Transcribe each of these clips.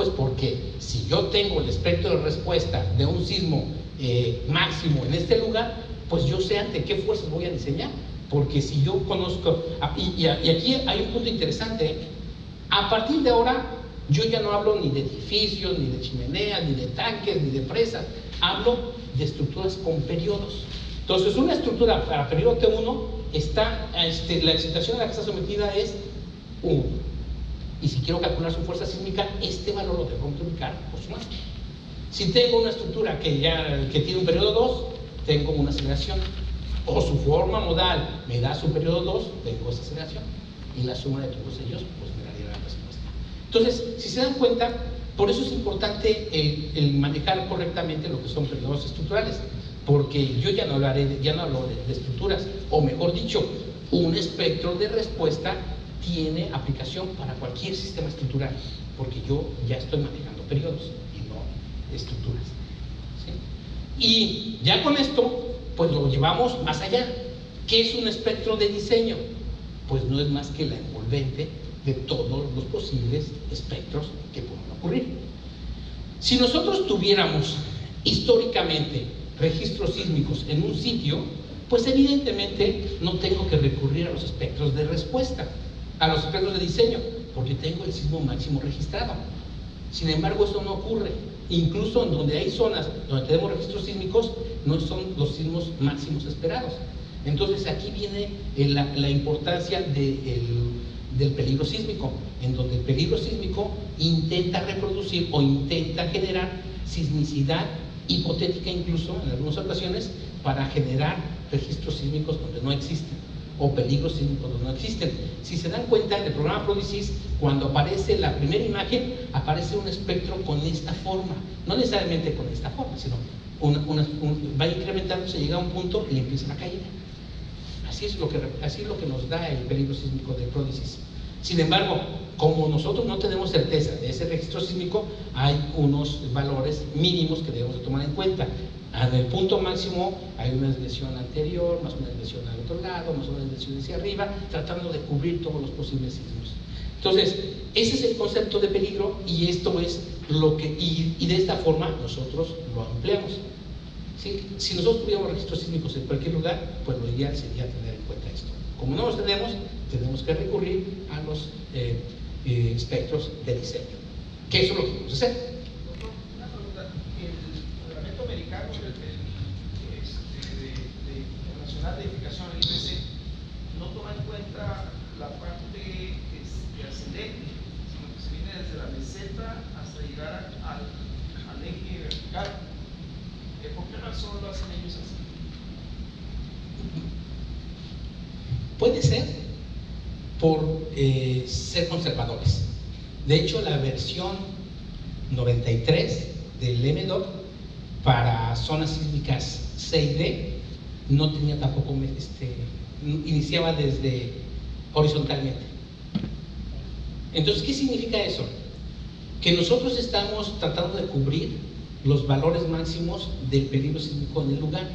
Pues porque si yo tengo el espectro de respuesta de un sismo máximo en este lugar, pues yo sé ante qué fuerzas voy a diseñar. Porque si yo conozco, y aquí hay un punto interesante, ¿eh? A partir de ahora, yo ya no hablo ni de edificios, ni de chimeneas, ni de tanques, ni de presas, hablo de estructuras con periodos. Entonces, una estructura para periodo T1 está, la excitación a la que está sometida es 1. Y si quiero calcular su fuerza sísmica, este valor lo tengo que multiplicar por su masa. Si tengo una estructura que tiene un periodo 2, tengo una aceleración. O su forma modal me da su periodo 2, tengo esa aceleración. Y la suma de todos ellos, pues me daría la respuesta. Entonces, si se dan cuenta, por eso es importante el manejar correctamente lo que son periodos estructurales. Porque yo ya no hablo de estructuras, o mejor dicho, un espectro de respuesta tiene aplicación para cualquier sistema estructural, porque yo ya estoy manejando periodos y no estructuras, ¿sí? Y ya con esto, pues lo llevamos más allá. ¿Qué es un espectro de diseño? Pues no es más que la envolvente de todos los posibles espectros que puedan ocurrir. Si nosotros tuviéramos históricamente registros sísmicos en un sitio, pues evidentemente no tengo que recurrir a los espectros de respuesta, a los espectros de diseño, porque tengo el sismo máximo registrado. Sin embargo, eso no ocurre. Incluso en donde hay zonas donde tenemos registros sísmicos, no son los sismos máximos esperados. Entonces aquí viene la importancia del peligro sísmico, en donde el peligro sísmico intenta reproducir o intenta generar sismicidad hipotética, incluso en algunas ocasiones, para generar registros sísmicos donde no existen, o peligros sísmicos donde no existen. Si se dan cuenta, en el programa PRODISIS, cuando aparece la primera imagen, aparece un espectro con esta forma, no necesariamente con esta forma, sino va incrementando, se llega a un punto y empieza la caída. Así es lo que nos da el peligro sísmico del PRODISIS. Sin embargo, como nosotros no tenemos certeza de ese registro sísmico, hay unos valores mínimos que debemos de tomar en cuenta. En el punto máximo hay una desviación anterior, más una desviación al otro lado, más una desviación hacia arriba, tratando de cubrir todos los posibles sismos. Entonces, ese es el concepto de peligro, y esto es lo que, y de esta forma nosotros lo empleamos. ¿Sí? Si nosotros tuviéramos registros sísmicos en cualquier lugar, pues lo ideal sería tener en cuenta esto. Como no los tenemos que recurrir a los espectros de diseño, que eso es lo que vamos a hacer. Una pregunta: el reglamento americano internacional de edificación, el IPC, no toma en cuenta la parte ascendente, sino que se viene desde la meseta hasta llegar al eje vertical. ¿Por qué razón lo hacen ellos así? Puede ser por ser conservadores. De hecho, la versión 93 del MDOT para zonas sísmicas C y D no tenía tampoco, iniciaba desde horizontalmente. Entonces, ¿qué significa eso? Que nosotros estamos tratando de cubrir los valores máximos del peligro sísmico en el lugar,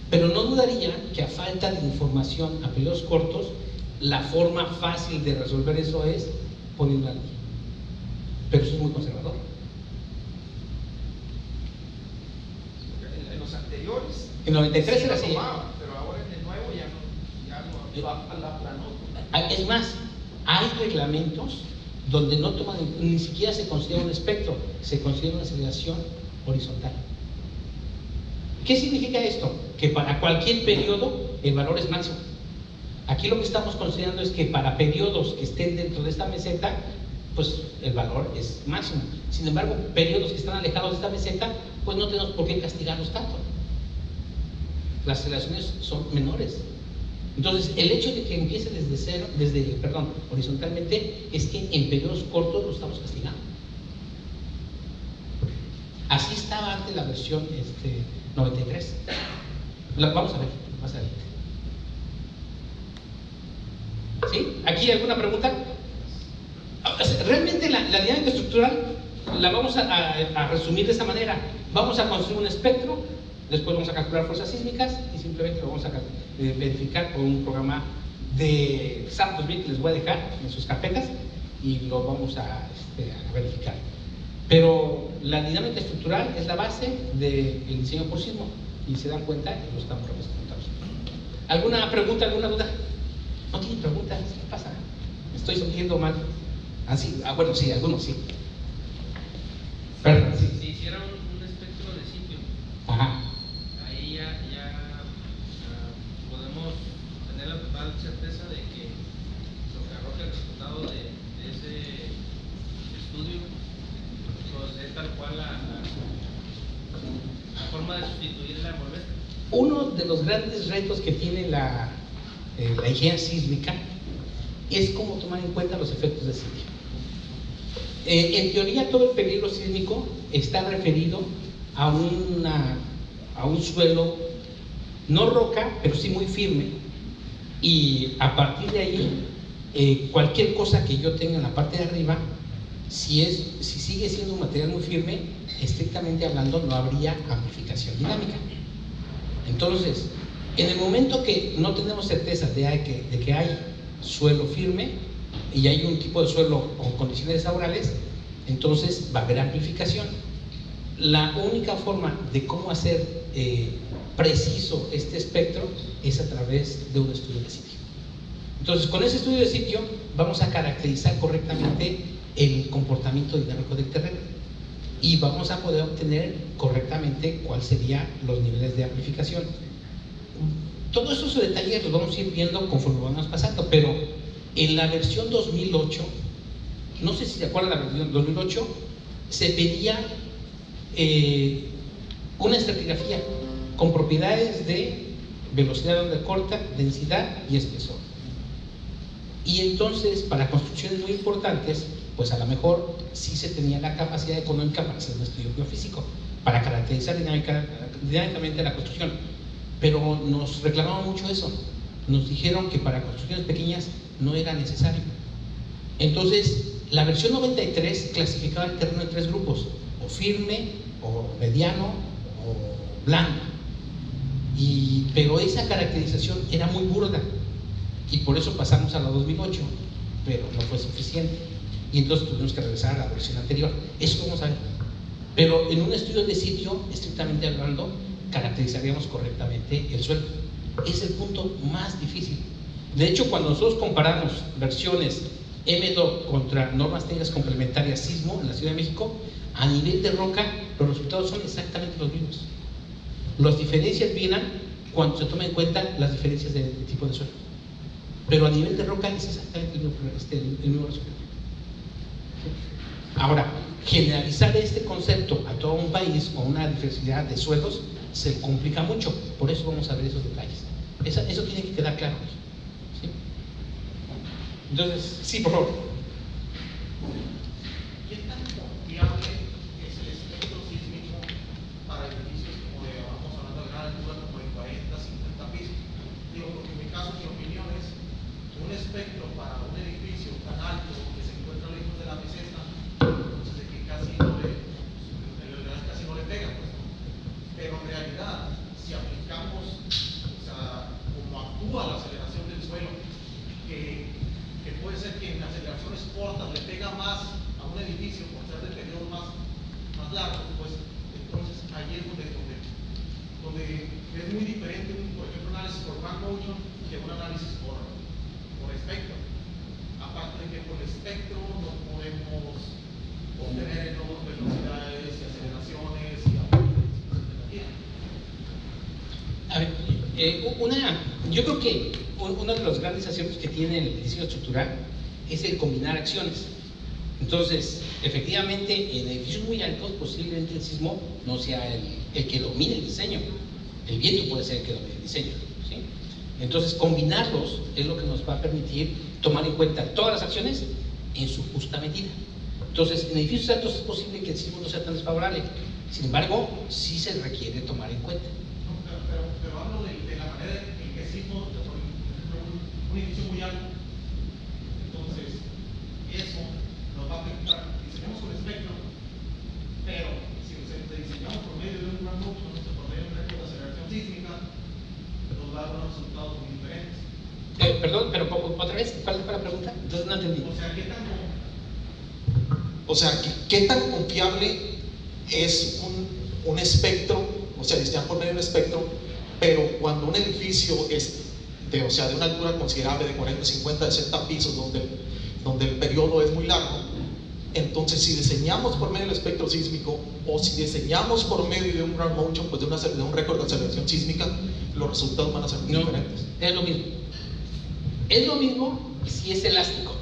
pero no dudaría que a falta de información a periodos cortos, la forma fácil de resolver eso es poniendo una línea, pero eso es muy conservador. En los anteriores, en 93 sí era lo así, tomaban, pero ahora en el nuevo ya no la aplanó. es más, hay reglamentos donde no toman, ni siquiera se considera un espectro, se considera una aceleración horizontal. ¿Qué significa esto? Que para cualquier periodo el valor es máximo. Aquí lo que estamos considerando es que para periodos que estén dentro de esta meseta, pues el valor es máximo. Sin embargo, periodos que están alejados de esta meseta, pues no tenemos por qué castigarlos tanto. Las aceleraciones son menores. Entonces, el hecho de que empiece horizontalmente, es que en periodos cortos lo estamos castigando. Así estaba antes la versión 93. Vamos a ver más adelante. ¿Sí? ¿Aquí alguna pregunta? Realmente la dinámica estructural la vamos a resumir de esa manera. Vamos a construir un espectro, después vamos a calcular fuerzas sísmicas y simplemente lo vamos a verificar con un programa de SAP 2000 que les voy a dejar en sus carpetas, y lo vamos a verificar. la dinámica estructural es la base del diseño por sismo y se dan cuenta que lo estamos representando. ¿Alguna pregunta, alguna duda? ¿No tiene preguntas? ¿Qué pasa? ¿Me estoy sintiendo mal? Así, bueno, sí, algunos sí. Perdón, sí. Si hiciera un espectro de sitio, Ajá. ahí ya podemos tener la total certeza de que lo que arroja el resultado de ese estudio pues, es tal cual la forma de sustituir la envolvente. Uno de los grandes retos que tiene la ingeniería sísmica es cómo tomar en cuenta los efectos de sitio. En teoría, todo el peligro sísmico está referido a un suelo, no roca, pero sí muy firme, y a partir de ahí, cualquier cosa que yo tenga en la parte de arriba, si sigue siendo un material muy firme, estrictamente hablando, no habría amplificación dinámica. Entonces, en el momento que no tenemos certeza de que hay suelo firme y hay un tipo de suelo con condiciones desfavorables, entonces va a haber amplificación. La única forma de cómo hacer preciso este espectro es a través de un estudio de sitio. Entonces, con ese estudio de sitio vamos a caracterizar correctamente el comportamiento dinámico del terreno y vamos a poder obtener correctamente cuáles serían los niveles de amplificación. Todos esos detalles los vamos a ir viendo conforme vamos pasando, pero en la versión 2008, no sé si se acuerdan, la versión 2008 se pedía una estratigrafía con propiedades de velocidad de onda corta, densidad y espesor. Y entonces, para construcciones muy importantes, pues a lo mejor sí se tenía la capacidad económica para hacer un estudio geofísico, para caracterizar dinámicamente la construcción. Pero nos reclamaban mucho eso. Nos dijeron que para construcciones pequeñas no era necesario. Entonces, la versión 93 clasificaba el terreno en 3 grupos: o firme, o mediano, o blando. Pero esa caracterización era muy burda, y por eso pasamos a la 2008, pero no fue suficiente. Y entonces tuvimos que regresar a la versión anterior. Eso vamos a ver. Pero en un estudio de sitio, estrictamente hablando, caracterizaríamos correctamente el suelo. Es el punto más difícil. De hecho, cuando nosotros comparamos versiones MDOT contra normas técnicas complementarias sismo en la Ciudad de México, a nivel de roca, los resultados son exactamente los mismos. Las diferencias vienen cuando se toman en cuenta las diferencias de tipo de suelo. Pero a nivel de roca es exactamente el mismo resultado. Ahora, generalizar este concepto a todo un país con una diversidad de suelos se complica mucho, por eso vamos a ver esos detalles. Eso tiene que quedar claro. ¿Sí? Entonces, sí, por favor. ¿Qué tan confiable es el espectro sísmico para edificios como de, vamos hablando de gran altura, como de 40, 50 pisos? Digo, porque en mi caso, mi opinión es un espectro para un edificio tan alto que se encuentra lejos de la meseta, entonces de que casi no le pega, pues, ¿no? Pero en realidad, si aplicamos, o sea, como actúa la aceleración del suelo, que puede ser que en aceleraciones cortas le pega más a un edificio por ser de periodos más largos, pues entonces ahí es donde es muy diferente, por ejemplo, un análisis por range motion que un análisis por espectro. Aparte de que por espectro no podemos obtener nuevas velocidades y aceleraciones y energía. A ver, yo creo que uno de los grandes aciertos que tiene el diseño estructural es el combinar acciones. Entonces, efectivamente, en edificios muy altos, posiblemente el sismo no sea el que domine el diseño. El viento puede ser el que domine el diseño. ¿Sí? Entonces, combinarlos es lo que nos va a permitir tomar en cuenta todas las acciones en su justa medida. Entonces, en edificios altos es posible que el sismo no sea tan desfavorable. Sin embargo, sí se requiere tomar en cuenta. Pero hablo de la manera en que el sismo, por ejemplo, un edificio muy alto, entonces eso nos va a afectar. Diseñamos con espectro, pero si diseñamos por medio de un gran núcleo, por medio de un récord de aceleración sísmica, nos va a dar unos resultados muy diferentes. Perdón, pero otra vez, ¿cuál fue la pregunta? Entonces no entendí. O sea, ¿qué tan confiable es un espectro, o sea, diseñar por medio de un espectro, pero cuando un edificio es de una altura considerable de 40, 50, 60 pisos, donde el periodo es muy largo, entonces si diseñamos por medio del espectro sísmico o si diseñamos por medio de un ground motion, pues de un récord de aceleración sísmica, los resultados van a ser muy diferentes. Es lo mismo. Es lo mismo si es elástico.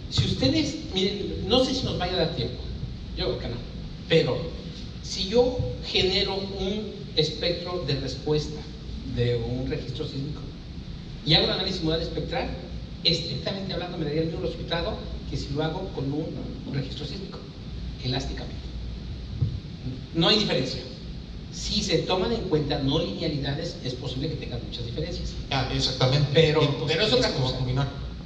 Si ustedes, miren, no sé si nos vaya a dar tiempo, yo creo que no, pero si yo genero un espectro de respuesta de un registro sísmico y hago un análisis modal espectral, estrictamente hablando me daría el mismo resultado que si lo hago con un registro sísmico, elásticamente. No hay diferencia. Si se toman en cuenta no linealidades, es posible que tengan muchas diferencias. Exactamente. Pero Entonces, es otra cosa.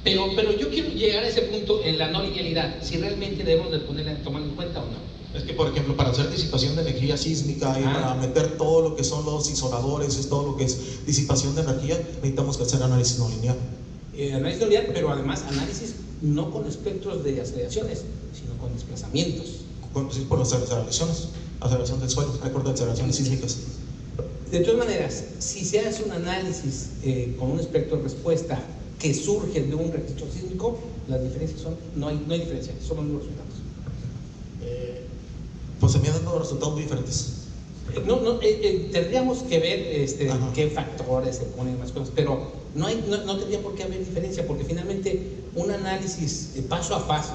Pero yo quiero llegar a ese punto en la no linealidad, si realmente debemos de tomar en cuenta o no. Es que, por ejemplo, para hacer disipación de energía sísmica y para meter todo lo que son los isoladores, es todo lo que es disipación de energía, necesitamos que hacer análisis no lineal. Análisis no lineal, pero además análisis no con espectros de aceleraciones, sino con desplazamientos. Sí, por las aceleraciones, aceleración del suelo, récord de aceleraciones sísmicas. De todas maneras, si se hace un análisis con un espectro de respuesta que surge de un registro sísmico, las diferencias no hay diferencia, son los mismos resultados. Pues se me han dado resultados muy diferentes. Tendríamos que ver qué factores se ponen, más cosas, pero no tendría por qué haber diferencia, porque finalmente un análisis paso a paso,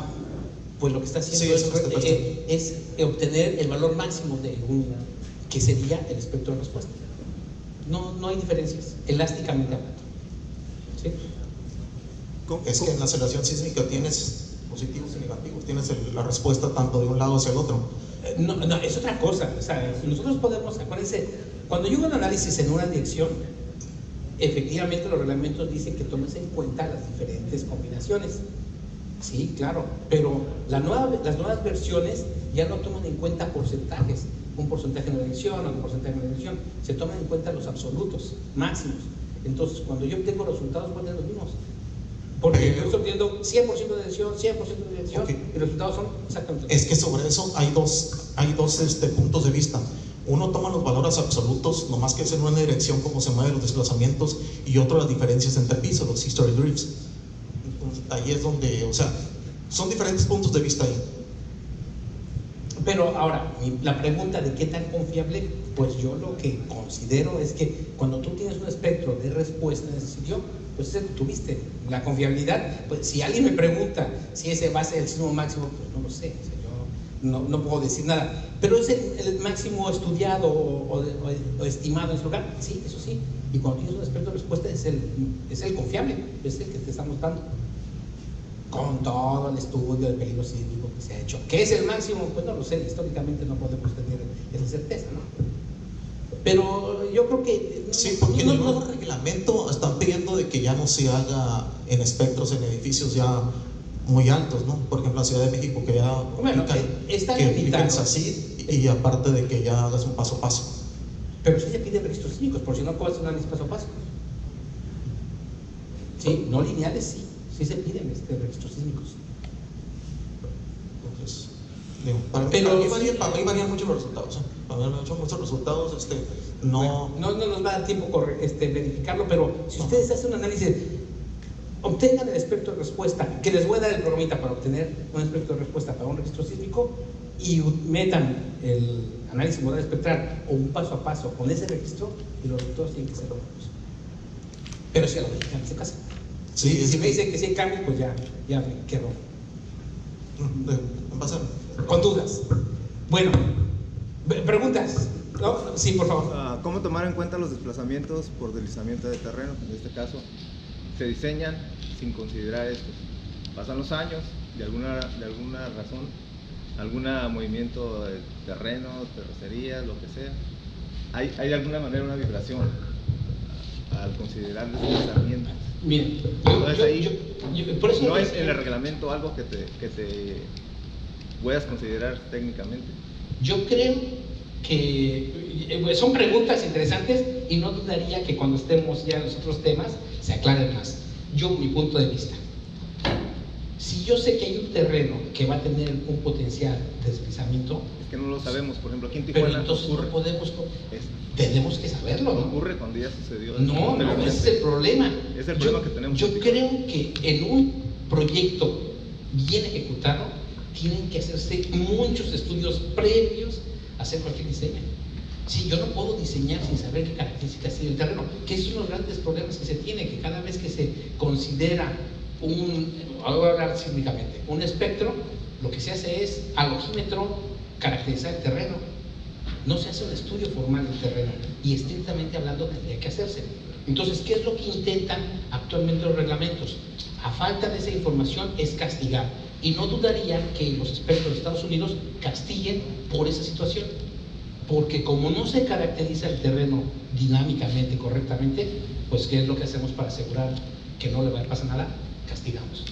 pues lo que está haciendo es obtener el valor máximo de que sería el espectro de respuesta. No hay diferencias, elásticamente hablando. ¿Sí? Es que en la aceleración sísmica tienes positivos y negativos, tienes la respuesta tanto de un lado hacia el otro. No, es otra cosa. O sea, nosotros podemos, acuérdense, cuando yo hago un análisis en una dirección, efectivamente los reglamentos dicen que tomes en cuenta las diferentes combinaciones. Sí, claro, pero las nuevas versiones ya no toman en cuenta porcentajes, un porcentaje en una dirección, un porcentaje en una dirección, se toman en cuenta los absolutos, máximos. Entonces, cuando yo obtengo resultados, van a ser los mismos. Porque yo estoy obteniendo 100% de dirección, 100% de dirección, y los resultados son exactamente. Es que sobre eso hay dos puntos de vista. Uno toma los valores absolutos, nomás que es en una dirección como se mueven los desplazamientos, y otro las diferencias entre pisos, los history drifts. Entonces, ahí es donde, o sea, son diferentes puntos de vista ahí. Pero ahora, la pregunta de qué tan confiable, pues yo lo que considero es que cuando tú tienes un espectro de respuesta en ese sitio, pues es el que tuviste. La confiabilidad, pues si alguien me pregunta si ese va a ser el sismo máximo, pues no lo sé, o sea, yo no puedo decir nada. Pero es el máximo estudiado o estimado en ese lugar, sí, eso sí. Y cuando tienes un espectro de respuesta es el confiable, es el que te está mostrando. Con todo el estudio de peligro sísmico que se ha hecho. ¿Qué es el máximo? Pues no lo sé, históricamente no podemos tener esa certeza, ¿no? Pero yo creo que... Sí, porque en el nuevo reglamento están pidiendo de que ya no se haga en espectros en edificios ya muy altos, ¿no? Por ejemplo, en la Ciudad de México, que ya está que limitado. así, y aparte de que ya hagas un paso a paso. Pero sí se piden registros sísmicos, por si no puedes hacer un análisis paso a paso. Sí, no lineales, sí se piden registros sísmicos. Entonces, digo, para mí varían mucho los resultados. Para mí varían muchos resultados, no nos va a dar tiempo verificarlo, pero si ustedes hacen un análisis, obtengan el espectro de respuesta, que les voy a dar el programita para obtener un espectro de respuesta para un registro sísmico, y metan el análisis modal espectral o un paso a paso con ese registro, y los resultados tienen que ser los mismos. Pero si a lo verifican en ese caso. Sí, si me dicen que sí hay cambios, pues ya me quedo con dudas. Bueno, preguntas. ¿No? Sí, por favor. ¿Cómo tomar en cuenta los desplazamientos por deslizamiento de terreno? En este caso, se diseñan sin considerar esto. Pasan los años, de alguna razón, algún movimiento de terreno, terracerías, lo que sea. ¿Hay de alguna manera una vibración al considerar deslizamientos? Miren, por eso ¿no es en el reglamento algo que te puedas considerar técnicamente? Yo creo que son preguntas interesantes y no dudaría que cuando estemos ya en los otros temas se aclaren más. Mi punto de vista, Si yo sé que hay un terreno que va a tener un potencial de deslizamiento, Es que no lo sabemos, por ejemplo, aquí en pero Tijuana entonces ocurre. no podemos, Es- tenemos que saberlo, ¿no? ocurre cuando ya sucedió. No, ese es el problema. Es el problema que tenemos. Yo creo que en un proyecto bien ejecutado tienen que hacerse muchos estudios previos a hacer cualquier diseño. Sí, yo no puedo diseñar sin saber qué características tiene el terreno, que es uno de los grandes problemas que se tiene, que cada vez que se considera voy a hablar cínicamente, un espectro, lo que se hace es al ojímetro caracterizar el terreno. No se hace un estudio formal del terreno y estrictamente hablando tendría que hacerse. Entonces, ¿qué es lo que intentan actualmente los reglamentos? A falta de esa información es castigar. Y no dudaría que los expertos de Estados Unidos castiguen por esa situación. Porque como no se caracteriza el terreno dinámicamente, correctamente, pues ¿qué es lo que hacemos para asegurar que no le va a pasar nada? Castigamos.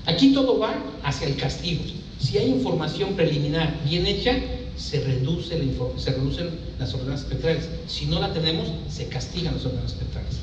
Aquí todo va hacia el castigo. Si hay información preliminar bien hecha, se reducen las ordenanzas espectrales. Si no la tenemos, se castigan las ordenanzas espectrales.